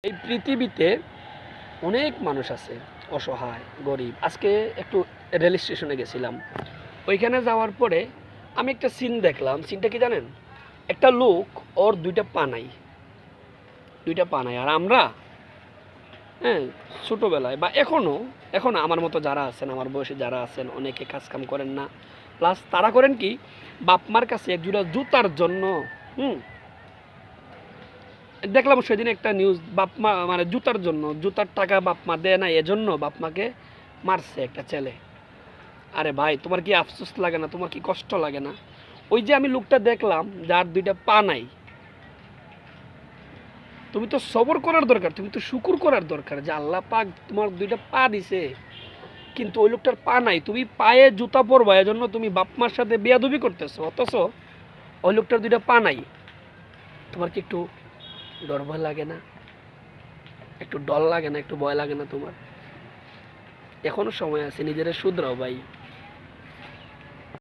এই পৃথিবীতে অনেক মানুষ আছে, অসহায়, গরিব। আজকে একটু রেল স্টেশনে গেছিলাম। ওইখানে যাওয়ার পরে আমি একটা সিন দেখলাম। সিনটা কি জানেন? একটা লোক, ওর দুইটা পা নাই। আর আমরা, হ্যাঁ, ছোটোবেলায় বা এখনও আমার মতো যারা আছেন, আমার বয়সে যারা আছেন, অনেকে কাজকাম করেন না। প্লাস তারা করেন কি, বাপ মার কাছে এক জোড়া জুতার জন্য, হুম, দেখলাম সেদিন একটা নিউজ, বাপ মা মানে জুতার জন্য, জুতার টাকা বাপ মা দেয় না, এজন্য বাপ মাকে মারছে একটা ছেলে। আরে ভাই, তোমার কি আফসোস লাগে না? তোমার কি কষ্ট লাগে না? ওই যে আমি লোকটা দেখলাম, যার দুইটা পা নাই, তুমি তো সবর করার দরকার, তুমি তো শুকুর করার দরকার যে আল্লাহ পাক তোমার দুইটা পা দিছে। কিন্তু ওই লোকটার পা নাই, তুমি পায়ে জুতা পরবা, এজন্য তুমি বাপ মার সাথে বেয়াদবি করতেছো। অথচ ওই লোকটার দুইটা পা নাই। তোমার কি একটু ডর ভয় লাগে না? একটু ডর লাগে না? একটু ভয় লাগে না তোমার? এখনো সময় আছে, নিজেরা শুধরাও ভাই।